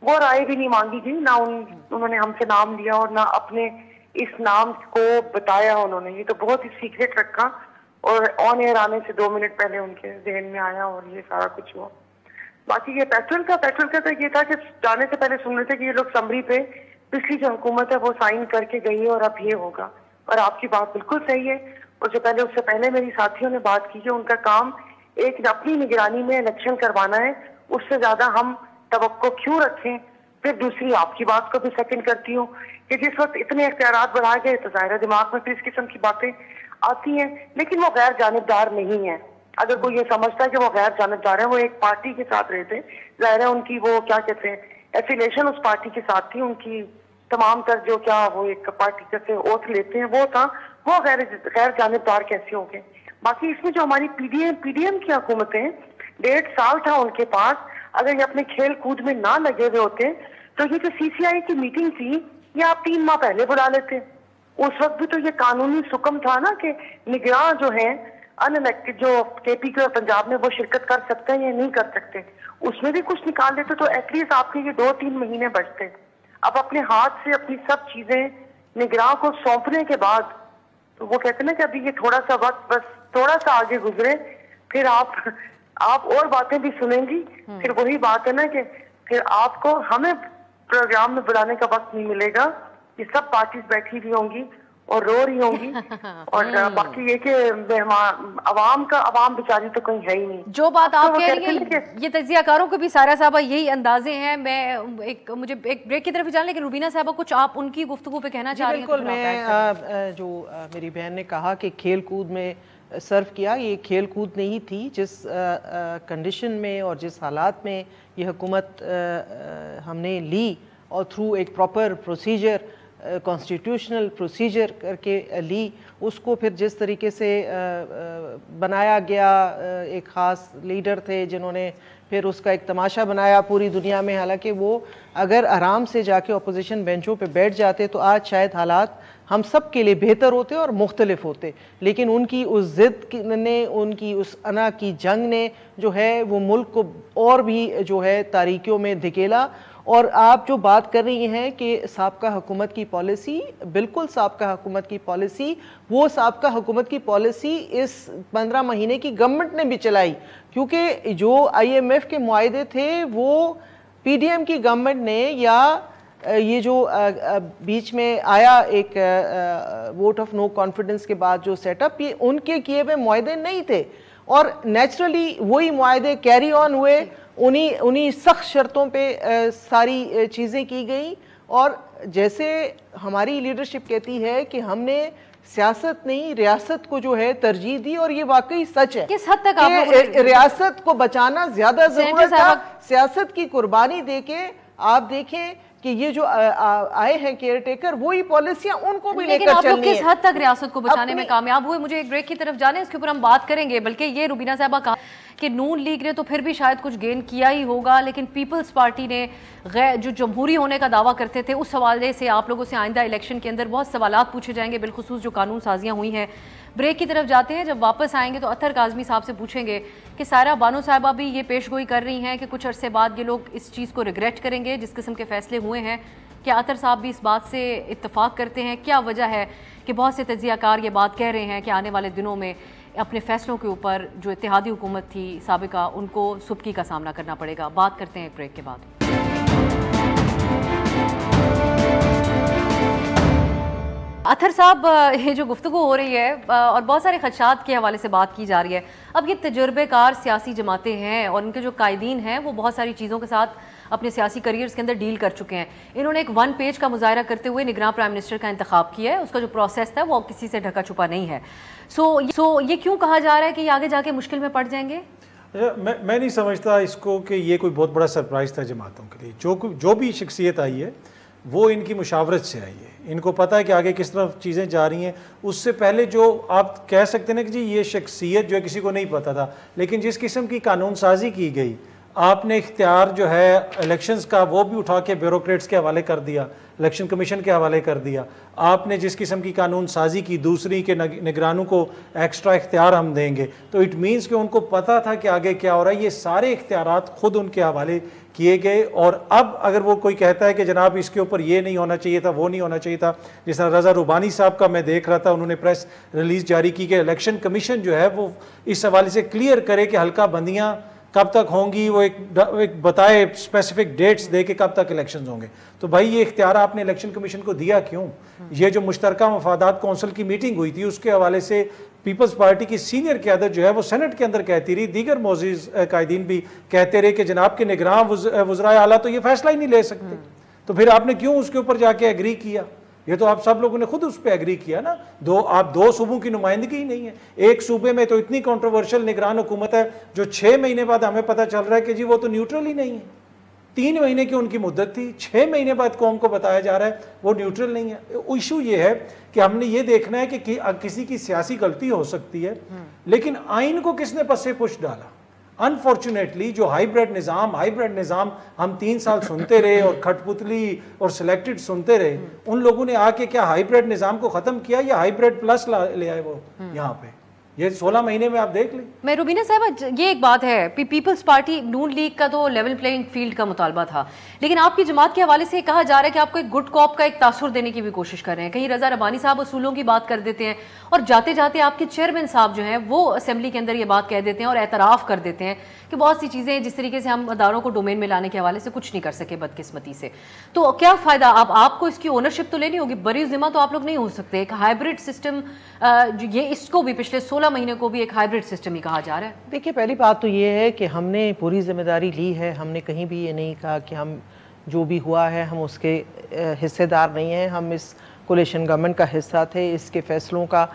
وہ رائے بھی نہیں مانگی گئی. نہ انہوں نے ہم سے نام لیا اور نہ اپنے اس نام کو بتایا انہوں نے. یہ تو بہت ہی سیکریٹ رکھا, اور آن ایئر آنے سے 2 منٹ پہلے ان کے ذہن میں آیا اور یہ سارا کچھ ہوا. باقی یہ پیٹرول کا تو یہ تھا کہ جانے سے پہلے سن رہے تھے کہ یہ لوگ سمری پہ پچھلی جو حکومت ہے وہ سائن کر کے گئی ہے اور اب یہ ہوگا, اور آپ کی بات بالکل صحیح ہے. اور جو اس سے پہلے میری ساتھیوں نے بات کی کہ ان کا کام ایک اپنی نگرانی میں الیکشن کروانا ہے, اس سے زیادہ ہم توقع کیوں رکھیں. پھر دوسری آپ کی بات کو بھی سیکنڈ کرتی ہوں کہ جس وقت اتنے اختیارات بڑھا گئے تو ظاہر دماغ میں پھر اس قسم کی باتیں آتی ہیں, لیکن وہ غیر جانبدار نہیں ہے. اگر کوئی یہ سمجھتا ہے کہ وہ غیر جانبدار ہے, وہ ایک پارٹی کے ساتھ رہتے, ظاہر ہے ان کی وہ کیا کہتے ہیں ایفیلیشن اس پارٹی کے ساتھ تھی, ان کی تمام تر جو کیا وہ ایک پارٹی جیسے اوتھ لیتے ہیں وہ تھا, وہ غیر جانبدار کیسے ہو گئے. باقی اس میں جو ہماری پی ڈی ایم کی حکومتیں 1.5 سال تھا ان کے پاس, اگر یہ اپنے کھیل کود میں نہ لگے ہوئے ہوتے تو یہ جو CCI کی میٹنگ تھی یہ آپ 3 ماہ پہلے بلا لیتے. اس وقت بھی تو یہ قانونی حکم تھا نا کہ نگراں جو ہیں ان الیکٹڈ جو KP اور پنجاب میں وہ شرکت کر سکتے ہیں یا نہیں کر سکتے, اس میں بھی کچھ نکال دیتے تو ایٹ لیسٹ آپ کے یہ 2-3 مہینے بچتے. اب اپنے ہاتھ سے اپنی سب چیزیں نگراں کو سونپنے کے بعد تو وہ کہتے ہیں نا کہ ابھی یہ تھوڑا سا وقت بس تھوڑا سا آگے گزرے، پھر آپ اور باتیں بھی سنیں گی. پھر وہی بات ہے نا کہ پھر آپ کو ہمیں پروگرام میں بلانے کا وقت نہیں ملے گا. یہ سب پارٹیز بیٹھی ہوئی ہوں گی اور رو رہی ہوں گی، اور باقی یہ کہ عوام بیچاری تو کہیں ہے ہی نہیں. جو بات آپ کہہ رہی ہیں یہ تجزیہ کاروں کے بھی سارا صاحبہ یہی اندازے ہیں. میں مجھے ایک بریک کی طرف جانا، لیکن روبینہ صاحبہ کچھ آپ ان کی گفتگو پہ کہنا چاہ رہی ہیں؟ بالکل، میں جو میری بہن نے کہا کہ کھیل کود میں سرو کیا، یہ کھیل کود نہیں تھی. جس کنڈیشن میں اور جس حالات میں یہ حکومت ہم نے لی اور تھرو ایک پراپر پروسیجر، کانسٹیٹیوشنل پروسیجر کر کے لی، اس کو پھر جس طریقے سے بنایا گیا، ایک خاص لیڈر تھے جنہوں نے پھر اس کا ایک تماشا بنایا پوری دنیا میں. حالانکہ وہ اگر آرام سے جا کے اپوزیشن بینچوں پہ بیٹھ جاتے تو آج شاید حالات ہم سب کے لیے بہتر ہوتے اور مختلف ہوتے. لیکن ان کی اس ضد نے، ان کی اس انا کی جنگ نے جو ہے وہ ملک کو اور بھی جو ہے تاریکیوں میں دھکیلا. اور آپ جو بات کر رہی ہیں کہ سابقہ حکومت کی پالیسی، بالکل سابقہ حکومت کی پالیسی، وہ سابقہ حکومت کی پالیسی اس 15 مہینے کی گورنمنٹ نے بھی چلائی. کیونکہ جو IMF کے معاہدے تھے وہ PDM کی گورنمنٹ نے، یا یہ جو بیچ میں آیا ایک ووٹ آف نو کانفیڈنس کے بعد جو سیٹ اپ، یہ ان کے کیے ہوئے معاہدے نہیں تھے. اور نیچرلی وہی معاہدے کیری آن ہوئے، انہی سخت شرطوں پہ ساری چیزیں کی گئیں. اور جیسے ہماری لیڈرشپ کہتی ہے کہ ہم نے سیاست نہیں ریاست کو جو ہے ترجیح دی، اور یہ واقعی سچ ہے. کس حد تک کہ ریاست کو بچانا زیادہ ضرورت تھا. سیاست کی قربانی دے کے آپ دیکھیں کہ یہ جو آئے ہیں کیئر ٹیکر، وہی پالیسیاں ان کو بھی لے کر چلنی ہے. لیکن آپ لوگ کس حد تک ریاست کو بچانے میں کامیاب ہوئے؟ مجھے ایک بریک کی طرف جانے، اس کے اوپر ہم بات کریں گے. بلکہ یہ روبینہ صاحبہ کہا کہ نون لیگ نے تو پھر بھی شاید کچھ گین کیا ہی ہوگا، لیکن پیپلز پارٹی نے جو جمہوری ہونے کا دعویٰ کرتے تھے، اس حوالے سے آپ لوگوں سے آئندہ الیکشن کے اندر بہت سوالات پوچھے جائیں گے، بالخصوص جو قانون سازیاں ہوئی ہیں. بریک کی طرف جاتے ہیں. جب واپس آئیں گے تو اطہر کاظمی صاحب سے پوچھیں گے کہ سائرہ بانو صاحبہ بھی یہ پیش گوئی کر رہی ہیں کہ کچھ عرصے بعد یہ لوگ اس چیز کو ریگریٹ کریں گے جس قسم کے فیصلے ہوئے ہیں. کیا اطہر صاحب بھی اس بات سے اتفاق کرتے ہیں؟ کیا وجہ ہے کہ بہت سے تجزیہ کار یہ بات کہہ رہے ہیں کہ آنے والے دنوں میں اپنے فیصلوں کے اوپر جو اتحادی حکومت تھی سابقہ، ان کو سبکی کا سامنا کرنا پڑے گا؟ بات کرتے ہیں ایک بریک کے بعد. اطہر صاحب، یہ جو گفتگو ہو رہی ہے اور بہت سارے خدشات کے حوالے سے بات کی جا رہی ہے، اب یہ تجربہ کار سیاسی جماعتیں ہیں اور ان کے جو قائدین ہیں وہ بہت ساری چیزوں کے ساتھ اپنے سیاسی کریئرز کے اندر ڈیل کر چکے ہیں. انہوں نے ایک 1 پیج کا مظاہرہ کرتے ہوئے نگراں پرائم منسٹر کا انتخاب کیا ہے. اس کا جو پروسیس تھا وہ کسی سے ڈھکا چھپا نہیں ہے. سو یہ کیوں کہا جا رہا ہے کہ یہ آگے جا کے مشکل میں پڑ جائیں گے؟ میں نہیں سمجھتا اس کو کہ یہ کوئی بہت بڑا سرپرائز تھا جماعتوں کے لیے. جو بھی شخصیت آئی ہے وہ ان کی مشاورت سے آئی ہے. ان کو پتہ ہے کہ آگے کس طرح چیزیں جا رہی ہیں. اس سے پہلے جو آپ کہہ سکتے ہیں کہ جی یہ شخصیت جو ہے کسی کو نہیں پتہ تھا، لیکن جس قسم کی قانون سازی کی گئی، آپ نے اختیار جو ہے الیکشنز کا وہ بھی اٹھا کے بیوروکریٹس کے حوالے کر دیا، الیکشن کمیشن کے حوالے کر دیا. آپ نے جس قسم کی قانون سازی کی دوسری کے نگرانوں کو ایکسٹرا اختیار ہم دیں گے، تو اٹ مینس کہ ان کو پتہ تھا کہ آگے کیا ہو رہا ہے. یہ سارے اختیارات خود ان کے حوالے کیے گئے. اور اب اگر وہ کوئی کہتا ہے کہ جناب اس کے اوپر یہ نہیں ہونا چاہیے تھا، وہ نہیں ہونا چاہیے تھا، جس طرح رضا روبانی صاحب کا میں دیکھ رہا تھا، انہوں نے پریس ریلیز جاری کی کہ الیکشن کمیشن جو ہے وہ اس حوالے سے کلیئر کرے کہ حلقہ بندیاں کب تک ہوں گی، وہ ایک بتائے اسپیسیفک ڈیٹس دے کے کب تک الیکشنز ہوں گے. تو بھائی یہ اختیار آپ نے الیکشن کمیشن کو دیا کیوں؟ یہ جو مشترکہ مفادات کونسل کی میٹنگ ہوئی تھی اس کے حوالے سے پیپلز پارٹی کی سینئر قیادت جو ہے وہ سینٹ کے اندر کہتی رہی، دیگر معزز قائدین بھی کہتے رہے کہ جناب کے نگراں وزرائے اعلیٰ تو یہ فیصلہ ہی نہیں لے سکتے. تو پھر آپ نے کیوں اس کے اوپر جا کے ایگری کیا؟ یہ تو آپ سب لوگوں نے خود اس پہ ایگری کیا نا. آپ دو صوبوں کی نمائندگی ہی نہیں ہے. ایک صوبے میں تو اتنی کنٹروورشل نگران حکومت ہے جو 6 مہینے بعد ہمیں پتہ چل رہا ہے کہ جی وہ تو نیوٹرل ہی نہیں ہے. 3 مہینے کی ان کی مدت تھی، 6 مہینے بعد قوم کو بتایا جا رہا ہے وہ نیوٹرل نہیں ہے. ایشو یہ ہے کہ ہم نے یہ دیکھنا ہے کہ کسی کی سیاسی غلطی ہو سکتی ہے، لیکن آئین کو کس نے پسے پش ڈالا؟ انفارچونیٹلی جو ہائیبریڈ نظام ہم 3 سال سنتے رہے اور کھٹ پتلی اور سلیکٹڈ سنتے رہے، ان لوگوں نے آ کے کیا ہائیبریڈ نظام کو ختم کیا یا ہائیبریڈ پلس لے آئے وہ یہاں پہ؟ یہ 16 مہینے میں آپ دیکھ لیں. میں روبینہ صاحبہ یہ ایک بات ہے پیپلز پارٹی نون لیگ کا تو لیول پلینگ فیلڈ کا مطالبہ تھا, لیکن آپ کی جماعت کے حوالے سے کہا جا رہا ہے کہ آپ کو ایک گڈ کاپ کا ایک تاثر دینے کی بھی کوشش کر رہے ہیں. کہیں رضا ربانی صاحب اصولوں کی بات کر دیتے ہیں اور جاتے جاتے آپ کے چیئرمین صاحب جو ہیں وہ اسمبلی کے اندر یہ بات کہہ دیتے ہیں اور اعتراف کر دیتے ہیں کہ بہت سی چیزیں جس طریقے سے ہم اداروں کو ڈومین میں لانے کے حوالے سے کچھ نہیں کر سکے بدقسمتی سے. تو کیا فائدہ, آپ کو اس کی اونرشپ تو لینی ہوگی, بری ذمہ تو آپ لوگ نہیں ہو سکتے. ایک ہائبرڈ سسٹم یہ اس کو بھی پچھلے 16 مہینے کو بھی ایک ہائبرڈ سسٹم ہی کہا جا رہا ہے. دیکھیے پہلی بات تو یہ ہے کہ ہم نے پوری ذمہ داری لی ہے. ہم نے کہیں بھی یہ نہیں کہا کہ ہم جو بھی ہوا ہے ہم اس کے حصے دار نہیں ہیں. ہم اس کولیشن گورنمنٹ کا حصہ تھے, اس کے فیصلوں کا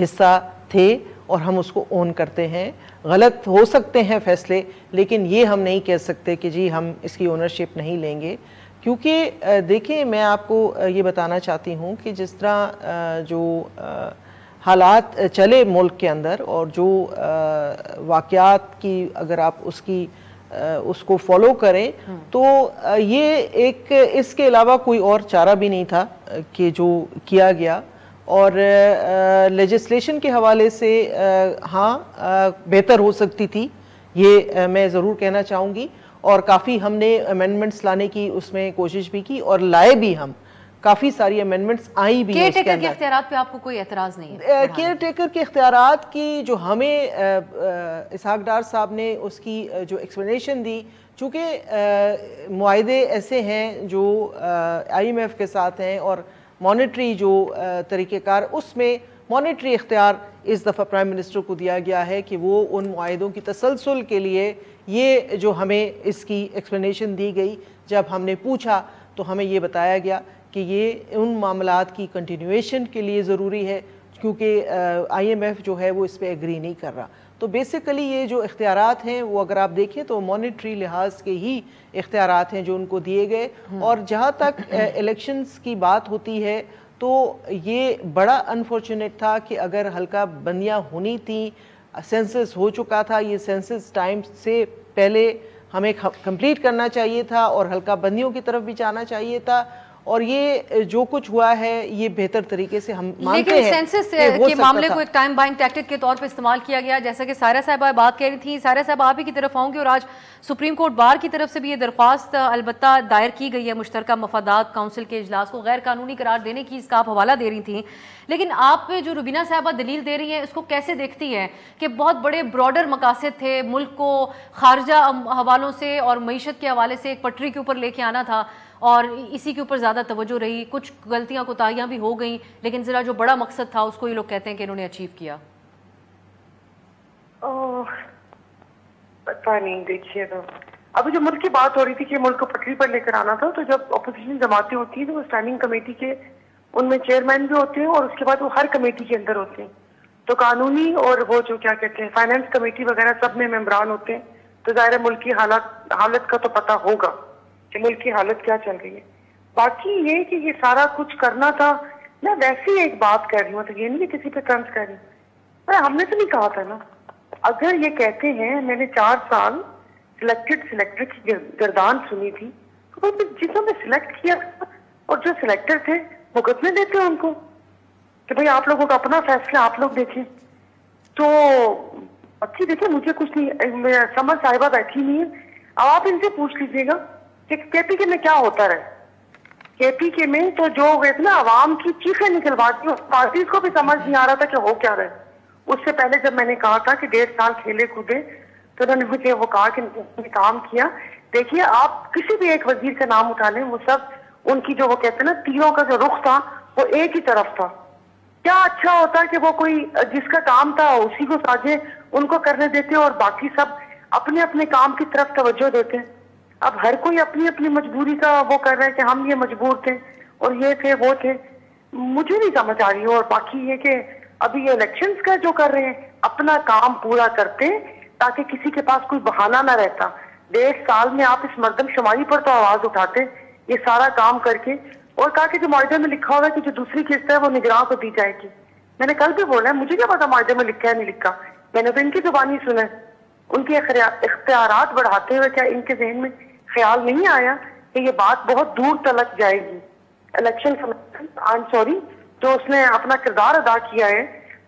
حصہ تھے اور ہم اس کو اون کرتے ہیں. غلط ہو سکتے ہیں فیصلے, لیکن یہ ہم نہیں کہہ سکتے کہ جی ہم اس کی اونرشپ نہیں لیں گے. کیونکہ دیکھیں میں آپ کو یہ بتانا چاہتی ہوں کہ جس طرح جو حالات چلے ملک کے اندر اور جو واقعات کی اگر آپ اس کو فالو کریں تو یہ ایک اس کے علاوہ کوئی اور چارہ بھی نہیں تھا کہ جو کیا گیا. اور لیجسلیشن کے حوالے سے ہاں بہتر ہو سکتی تھی, یہ میں ضرور کہنا چاہوں گی. اور کافی ہم نے امینڈمنٹس لانے کی اس میں کوشش بھی کی اور لائے بھی, ہم کافی ساری امینڈمنٹس آئی بھی. کیئر ٹیکر کے اختیارات پہ آپ کو کوئی اعتراض نہیں ہے؟ کیئر ٹیکر کے اختیارات کی جو ہمیں اسحاق ڈار صاحب نے اس کی جو ایکسپلینیشن دی, چونکہ معاہدے ایسے ہیں جو IMF کے ساتھ ہیں اور مانیٹری جو طریقہ کار, اس میں مانیٹری اختیار اس دفعہ پرائم منسٹر کو دیا گیا ہے کہ وہ ان معاہدوں کی تسلسل کے لیے یہ جو ہمیں اس کی ایکسپلینیشن دی گئی, جب ہم نے پوچھا تو ہمیں یہ بتایا گیا کہ یہ ان معاملات کی کنٹینیویشن کے لیے ضروری ہے کیونکہ IMF جو ہے وہ اس پہ ایگری نہیں کر رہا. تو بیسیکلی یہ جو اختیارات ہیں وہ اگر آپ دیکھیں تو مانیٹری لحاظ کے ہی اختیارات ہیں جو ان کو دیے گئے. اور جہاں تک الیکشنز کی بات ہوتی ہے تو یہ بڑا انفارچونیٹ تھا کہ اگر حلقہ بندیاں ہونی تھیں, سینسس ہو چکا تھا, یہ سینسس ٹائم سے پہلے ہمیں کمپلیٹ کرنا چاہیے تھا اور حلقہ بندیوں کی طرف بھی جانا چاہیے تھا. اور یہ جو کچھ ہوا ہے یہ بہتر طریقے سے ہم مانتے ہیں. لیکن سینسس کے معاملے کو ایک ٹائم بائنگ ٹیکٹک کے طور پہ استعمال کیا گیا, جیسا کہ سائرہ صاحبہ بات کہہ رہی تھی. سائرہ صاحبہ آپ ہی کی طرف آؤں گی, اور آج سپریم کورٹ بار کی طرف سے بھی یہ درخواست البتہ دائر کی گئی ہے مشترکہ مفادات کونسل کے اجلاس کو غیر قانونی قرار دینے کی, اس کا آپ حوالہ دے رہی تھیں. لیکن آپ جو روبینہ صاحبہ دلیل دے رہی ہیں اس کو کیسے دیکھتی ہیں کہ بہت بڑے براڈر مقاصد تھے, ملک کو خارجہ حوالوں سے اور معیشت کے حوالے سے ایک پٹری کے اوپر لے کے آنا تھا اور اسی کے اوپر زیادہ توجہ رہی, کچھ غلطیاں کوتاہیاں بھی ہو گئیں, لیکن ذرا جو بڑا مقصد تھا اس کو یہ لوگ کہتے ہیں کہ انہوں نے اچیو کیا. پتہ نہیں, دیکھیے تو ابھی جو ملک کی بات ہو رہی تھی کہ ملک کو پٹری پر لے کر آنا تھا, تو جب اپوزیشن جماعتیں ہوتی ہیں تو وہ اسٹینڈنگ کمیٹی کے ان میں چیئرمین بھی ہوتے ہیں اور اس کے بعد وہ ہر کمیٹی کے اندر ہوتے ہیں. تو قانونی اور وہ جو کیا کہتے ہیں فائنانس کمیٹی وغیرہ سب میں ممبران ہوتے ہیں. تو ظاہر ملک کی حالت کا تو پتہ ہوگا کہ ملک کی حالت کیا چل رہی ہے. باقی یہ کہ یہ سارا کچھ کرنا تھا, میں ویسے ہی ایک بات کر رہی ہوں, تو یہ نہیں کہ کسی پہ طنز کر رہی ہوں. ہم نے تو نہیں کہا تھا نا, اگر یہ کہتے ہیں میں نے 4 سال سلیکٹر کی گردان سنی تھی, تو جسوں نے سلیکٹ کیا اور جو سلیکٹر تھے مقدمے دیتے ہیں ان کو کہ بھئی آپ لوگوں کا اپنا فیصلہ آپ لوگ دیکھیں. تو اچھی دیکھیں, مجھے کچھ نہیں, سمر صاحبہ بیٹھی نہیں ہے, آپ ان سے پوچھ لیجیے گا کہ کے پی کے میں کیا ہوتا رہے. کے پی کے میں تو جو نا عوام کی چیخیں نکلواتی ہیں, پارٹیز کو بھی سمجھ نہیں آ رہا تھا کہ ہو کیا رہے. اس سے پہلے جب میں نے کہا تھا کہ 1.5 سال کھیلے کودے تو انہوں نے مجھے وہ کہا کہ کام کیا. دیکھیے آپ کسی بھی ایک وزیر کا نام اٹھا لیں, وہ سب ان کی جو وہ کہتے ہیں نا تیروں کا جو رخ تھا وہ ایک ہی طرف تھا. کیا اچھا ہوتا کہ وہ کوئی جس کا کام تھا اسی کو ساجے ان کو کرنے دیتے اور باقی سب اپنے اپنے کام کی طرف توجہ دیتے. اب ہر کوئی اپنی اپنی مجبوری کا وہ کر رہا ہے کہ ہم یہ مجبور تھے اور یہ تھے وہ تھے. مجھے نہیں سمجھ آ رہی ہے. اور باقی یہ کہ ابھی یہ الیکشنز کا جو کر رہے ہیں اپنا کام پورا کرتے تاکہ کسی کے پاس کوئی بہانہ نہ رہتا. 1.5 سال میں آپ اس مردم شماری پر تو آواز اٹھاتے یہ سارا کام کر کے, اور کہا کہ جو معاہدے میں لکھا ہوگا کہ جو دوسری قسط ہے وہ نگراں کو دی جائے گی. میں نے کل بھی بولا ہے, مجھے کیا پتا معاہدے میں لکھا ہے نہیں لکھا, میں نے تو ان کی زبانی سنا ہے. ان کے اختیارات بڑھاتے ہوئے کیا ان کے ذہن میں خیال نہیں آیا کہ یہ بات بہت دور تلک جائے گی. الیکشن کمیشن جو اس نے اپنا کردار ادا کیا ہے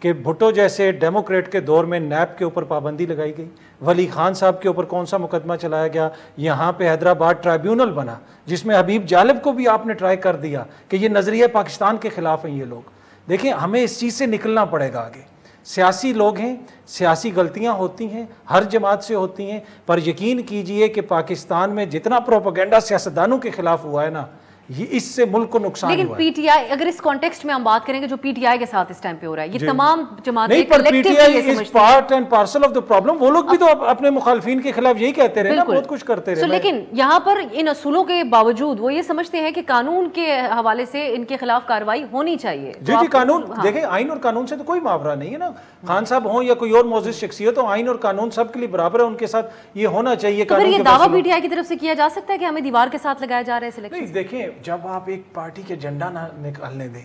کہ بھٹو جیسے ڈیموکریٹ کے دور میں نیب کے اوپر پابندی لگائی گئی, ولی خان صاحب کے اوپر کون سا مقدمہ چلایا گیا, یہاں پہ حیدرآباد ٹرائیبیونل بنا جس میں حبیب جالب کو بھی آپ نے ٹرائی کر دیا کہ یہ نظریہ پاکستان کے خلاف ہیں یہ لوگ. دیکھیں ہمیں اس چیز سے نکلنا پڑے گا آگے. سیاسی لوگ ہیں, سیاسی غلطیاں ہوتی ہیں, ہر جماعت سے ہوتی ہیں, پر یقین کیجئے کہ پاکستان میں جتنا پروپیگنڈا سیاستدانوں کے خلاف ہوا ہے نا, یہ اس سے ملک کو نقصان ہوا ہے. لیکن پی ٹی آئی, اگر اس کانٹیکسٹ میں ہم بات کریں گے جو پی ٹی آئی کے ساتھ اس ٹائم پہ ہو رہا ہے, یہ تمام جماعتیں نہیں, پر P T I is part and parcel of the problem. وہ لوگ بھی تو اپنے مخالفین کے خلاف یہی کہتے رہے نا, بہت کچھ کرتے رہے. لیکن یہاں پر ان اصولوں کے باوجود وہ یہ سمجھتے ہیں کہ قانون کے حوالے سے ان کے خلاف کارروائی ہونی چاہیے. جی قانون دیکھیں, آئین اور قانون سے تو کوئی ماورا نہیں ہے نا. خان صاحب ہوں یا کوئی اور معزز شخصیت ہو, آئین اور قانون سب کے لیے برابر ہے, ان کے ساتھ یہ ہونا چاہیے. تو پھر یہ دعویٰ پی ٹی آئی کی طرف سے کیا جا سکتا ہے کہ ہمیں دیوار کے ساتھ لگایا جا رہا ہے سلیکشن؟ نہیں, دیکھیں جب آپ ایک پارٹی کے جھنڈا نہ نکالنے دیں,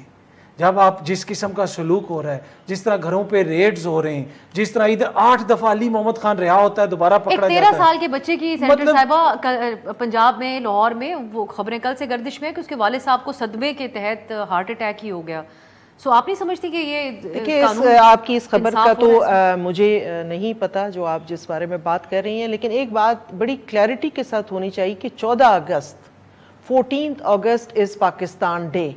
جب آپ جس قسم کا سلوک ہو رہا ہے, جس طرح گھروں پہ ریڈز ہو رہے ہیں, جس طرح ادھر 8 دفعہ علی محمد خان رہا ہوتا ہے, دوبارہ پکڑا جاتا ہے. 13 سال کے بچے کی سینٹر صاحبہ پنجاب میں لاہور میں, وہ خبریں کل سے گردش میں کہ اس کے والد صاحب کو صدمے کے تحت ہارٹ اٹیک ہی ہو گیا. سو آپ نہیں سمجھتی کہ یہ آپ کی اس خبر کا تو مجھے نہیں پتا جو آپ جس بارے میں بات کر رہی ہیں, لیکن ایک بات بڑی کلیئرٹی کے ساتھ ہونی چاہیے کہ 14 اگست 14 اگست از پاکستان ڈے,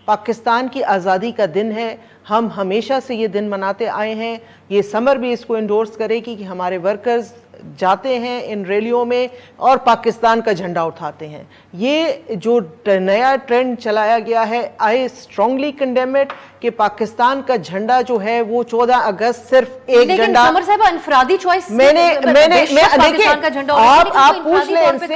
پاکستان کی آزادی کا دن ہے. ہم ہمیشہ سے یہ دن مناتے آئے ہیں. یہ سمر بھی اس کو انڈورس کرے گی کہ ہمارے ورکرز جاتے ہیں ان ریلیوں میں اور پاکستان کا جھنڈا اٹھاتے ہیں. یہ جو نیا ٹرینڈ چلایا گیا ہے, آئی اسٹرانگلی کنڈیم اٹ, کہ پاکستان کا جھنڈا جو ہے وہ 14 اگست صرف ایک جھنڈا. لیکن سمر صاحب انفرادی چوائس آپ پوچھ لیں ان سے,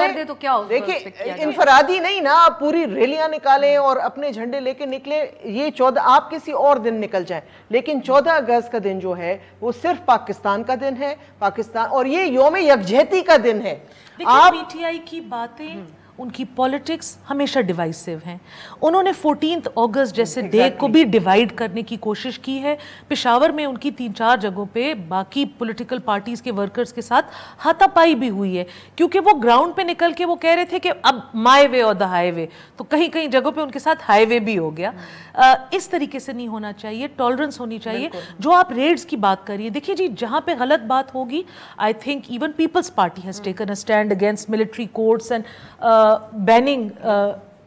دیکھیں انفرادی نہیں نا, آپ پوری ریلیاں نکالیں اور اپنے جھنڈے لے کے نکلیں, یہ 14 آپ کسی اور دن نکل جائیں, لیکن 14 اگست کا دن جو ہے وہ صرف پاکستان کا دن ہے, پاکستان, اور یہ یوم یکجہتی کا دن ہے. آپ پی ٹی آئی کی باتیں, ان کی پولیٹکس ہمیشہ ڈیوائسو ہیں. انہوں نے 14 اگست جیسے ڈے کو بھی ڈیوائیڈ کرنے کی کوشش کی ہے. پشاور میں ان کی 3-4 جگہوں پہ باقی پولیٹیکل پارٹیز کے ورکرز کے ساتھ ہاتھا پائی بھی ہوئی ہے, کیونکہ وہ گراؤنڈ پہ نکل کے وہ کہہ رہے تھے کہ اب مائی وے اور دا ہائی وے, تو کہیں کہیں جگہوں پہ ان کے ساتھ ہائی وے بھی ہو گیا. اس طریقے سے نہیں ہونا چاہیے, ٹالرنس ہونی چاہیے. جو آپ ریڈز کی بات کریے, دیکھیے جی جہاں پہ غلط بات ہوگی, I think even Peoples Party has taken a stand against military courts and banning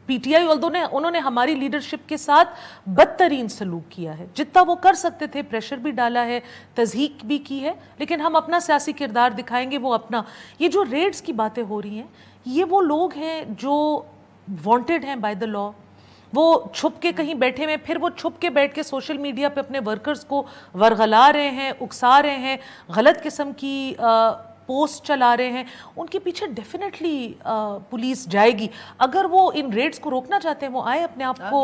P T I, انہوں نے ہماری لیڈرشپ کے ساتھ بدترین سلوک کیا ہے. جتنا وہ کر سکتے تھے پریشر بھی ڈالا ہے, تضحیق بھی کی ہے, لیکن ہم اپنا سیاسی کردار دکھائیں گے, وہ اپنا. یہ جو ریڈز کی باتیں ہو رہی ہیں, یہ وہ لوگ ہیں جو وانٹڈ ہیں بائی دا لا. وہ چھپ کے کہیں بیٹھے ہوئے, پھر وہ چھپ کے بیٹھ کے سوشل میڈیا پہ اپنے ورکرز کو ورغلا رہے ہیں, اکسا رہے ہیں, غلط قسم کی پوسٹ چلا رہے ہیں. ان کے پیچھے ڈیفینیٹلی پولیس جائے گی. اگر وہ ان ریڈز کو روکنا چاہتے ہیں, وہ آئے اپنے آپ کو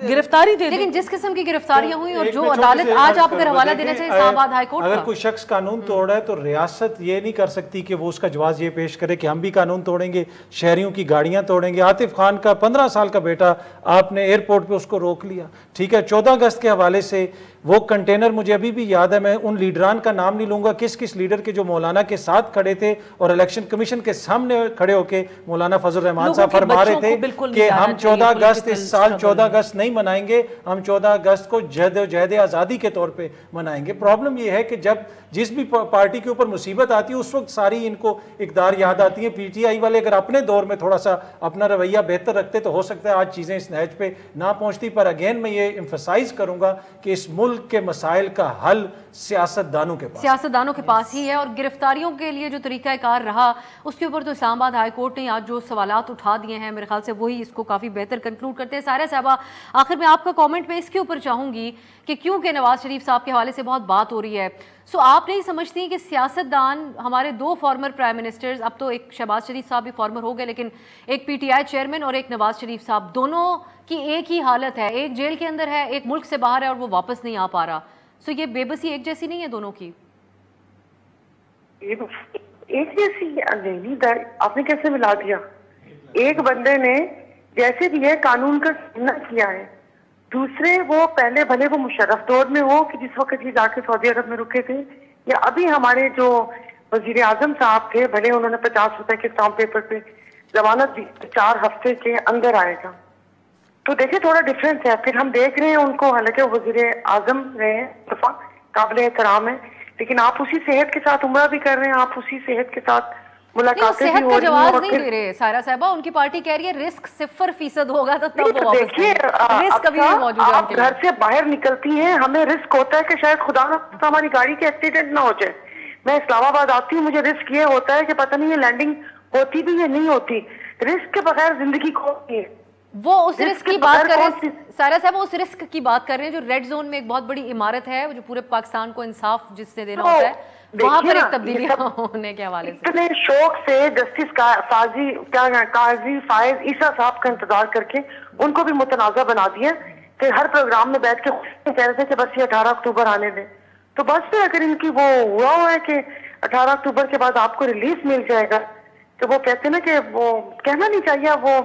گرفتاری دے دیں. لیکن جس قسم کی گرفتاریاں ہوئی اور جو عدالت آج آپ اگر حوالہ دینا چاہیے اسلام آباد ہائی کورٹ کا, اگر کوئی شخص قانون توڑ رہا ہے تو ریاست یہ نہیں کر سکتی کہ وہ اس کا جواز یہ پیش کرے کہ ہم بھی قانون توڑیں گے, شہریوں کی گاڑیاں توڑیں گے. عاطف خان کا 15 سال کا بیٹا آپ نے ایئرپورٹ پہ اس کو روک لیا, ٹھیک ہے. 14 اگست کے حوالے سے وہ کنٹینر مجھے ابھی بھی یاد ہے, میں ان لیڈران کا نام نہیں لوں گا, کس کس لیڈر کے جو مولانا کے ساتھ کھڑے تھے اور الیکشن کمیشن کے سامنے کھڑے ہو کے مولانا فضل الرحمان صاحب فرما رہے تھے کہ ہم 14 اگست اس سال 14 اگست نہیں منائیں گے, ہم 14 اگست کو جہد آزادی کے طور پہ منائیں گے. پرابلم یہ ہے کہ جب جس بھی پارٹی کے اوپر مصیبت آتی ہے اس وقت ساری ان کو اقدار یاد آتی ہیں. پی ٹی آئی والے اگر اپنے دور میں تھوڑا سا اپنا رویہ بہتر رکھتے تو ہو سکتا ہے آج چیزیں اس نہج پہ نہ پہنچتی. پر اگین میں یہ ایمفسائز کروں گا کہ اس ملک کے مسائل کا حل سیاستدانوں کے پاس ہی ہے. اور گرفتاریوں کے لیے جو طریقہ کار رہا اس کے اوپر تو اسلام آباد ہائی کورٹ نے آج جو سوالات اٹھا دیے ہیں, میرے خیال سے وہی اس کو کافی بہتر کنکلوڈ کرتے ہیں. سارہ صاحبہ, آخر میں آپ کا کامنٹ میں اس کے اوپر چاہوں گی کہ کیونکہ نواز شریف صاحب کے حوالے سے بہت بات ہو رہی ہے, سو آپ نہیں سمجھتی کہ سیاستدان, ہمارے 2 فارمر پرائم منسٹرز, اب تو ایک شہباز شریف صاحب بھی فارمر ہو گئے, لیکن ایک پی ٹی آئی چیئرمین اور ایک نواز شریف صاحب, دونوں کی ایک ہی حالت ہے, ایک جیل کے اندر ہے, ایک ملک سے باہر ہے اور وہ واپس نہیں آ پا رہا. سو یہ بے بسی ایک جیسی نہیں ہے دونوں کی؟ ایک جیسی نہیں, آپ نے کیسے ملا دیا؟ ایک بندے نے جیسے بھی ہے قانون کا سامنا کیا ہے, دوسرے وہ پہلے بھلے وہ مشرف دور میں ہو کہ جس وقت یہ جا کے سعودی عرب میں رکے تھے, یا ابھی ہمارے جو وزیر اعظم صاحب تھے, بھلے انہوں نے 50 روپے کے اسٹامپ پیپر پہ ضمانت دی, 4 ہفتے کے اندر آئے گا. تو دیکھیں تھوڑا ڈفرینس ہے. پھر ہم دیکھ رہے ہیں ان کو, حالانکہ وزیر اعظم رہے ہیں, قابل احترام ہے, لیکن آپ اسی صحت کے ساتھ عمرہ بھی کر رہے ہیں, آپ اسی صحت کے ساتھ ملاقاتیں بھی ہو رہی ہیں. جواز نہیں دے رہے سائرہ صاحبہ, ان کی پارٹی کہہ رہی ہے رسک 0% ہوگا تو تب وہ واپس دیکھیے رسک ابھی بھی موجود ہے. آپ گھر سے باہر نکلتی ہیں, ہمیں رسک ہوتا ہے کہ شاید خدا نہ ہماری گاڑی کے ایکسیڈنٹ نہ ہو جائے. میں اسلام آباد آتی ہوں, مجھے رسک یہ ہوتا ہے کہ پتہ نہیں یہ لینڈنگ ہوتی بھی یا نہیں ہوتی. رسک کے بغیر زندگی کون سی ہے؟ وہ اس رسک کی بات کر رہے ہیں سائرہ صاحب, اس رسک کی بات کر رہے ہیں جو ریڈ زون میں ایک بہت بڑی عمارت ہے جو پورے پاکستان کو انصاف جس سے دینا ہوتا ہے, وہاں پر ایک تبدیلیاں ہونے کے حوالے سے اتنے شوق سے جسٹس قاضی فائز عیسیٰ صاحب کا انتظار کر کے ان کو بھی متنازع بنا دیا کہ ہر پروگرام میں بیٹھ کے کہہ رہے تھے کہ بس یہ 18 اکتوبر آنے دیں. تو بس پھر اگر ان کی وہ ہوا ہے کہ 18 اکتوبر کے بعد آپ کو ریلیف مل جائے گا, تو وہ کہتے ہیں نا کہ وہ کہنا نہیں چاہیے, وہ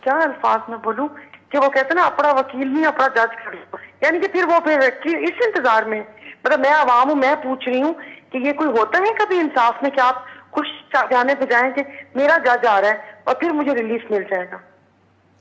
کیا الفاظ میں بولوں, کہ وہ کہتے ہیں نا اپنا وکیل نہیں اپنا جج کر لو. یعنی کہ پھر وہ اس انتظار میں, مطلب میں عوام ہوں, میں پوچھ رہی ہوں کہ یہ کوئی ہوتا ہے کبھی انصاف میں کہ آپ خوش جانے پہ جائیں کہ میرا جج آ رہا ہے اور پھر مجھے ریلیف مل جائے گا.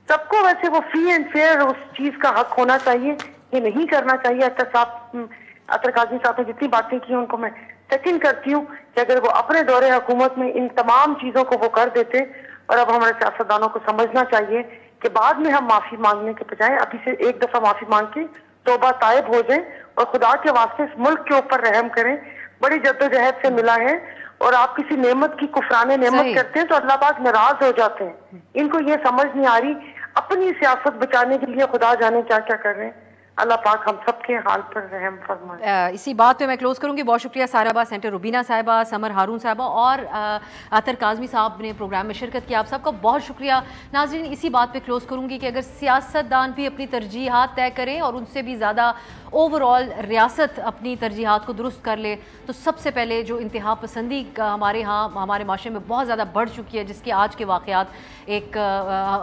سب کو ویسے وہ فری اینڈ فیئر اس چیز کا حق ہونا چاہیے, یہ نہیں کرنا چاہیے. اطہر کاظمی صاحب نے جتنی باتیں کی ان کو میں سیکنڈ کرتی ہوں کہ اگر وہ اپنے دور حکومت میں ان تمام چیزوں کو وہ کر دیتے, اور اب ہمارے سیاستدانوں کو سمجھنا چاہیے کہ بعد میں ہم معافی مانگنے کے بجائے ابھی سے ایک دفعہ معافی مانگ کے توبہ طائب ہو جائیں اور خدا کے واسطے اس ملک کے اوپر رحم کریں. بڑی جدوجہد سے ملا ہے, اور آپ کسی نعمت کی کفران نعمت کرتے ہیں تو اللہ پاک ناراض ہو جاتے ہیں. ان کو یہ سمجھ نہیں آ رہی, اپنی سیاست بچانے کے لیے خدا جانے کیا کیا کر رہے ہیں. اللہ پاک ہم سب کے حال پر رحم فرمائے. اسی بات پہ میں کلوز کروں گی. بہت شکریہ سائرہ سینٹر روبینہ صاحبہ, سمر ہارون صاحبہ اور اطہر کاظمی صاحب نے پروگرام میں شرکت کی. آپ سب کا بہت شکریہ. ناظرین اسی بات پہ کلوز کروں گی کہ اگر سیاستدان بھی اپنی ترجیحات طے کریں اور ان سے بھی زیادہ اوور آل ریاست اپنی ترجیحات کو درست کر لے, تو سب سے پہلے جو انتہا پسندی ہمارے معاشرے میں بہت زیادہ بڑھ چکی ہے, جس کے آج کے واقعات ایک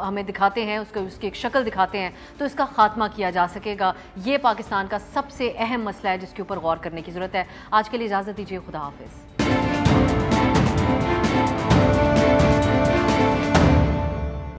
ہمیں دکھاتے ہیں, اس کی ایک شکل دکھاتے ہیں, تو اس کا خاتمہ کیا جا سکے گا. یہ پاکستان کا سب سے اہم مسئلہ ہے جس کے اوپر غور کرنے کی ضرورت ہے. آج کے لیے اجازت دیجیے, خدا حافظ.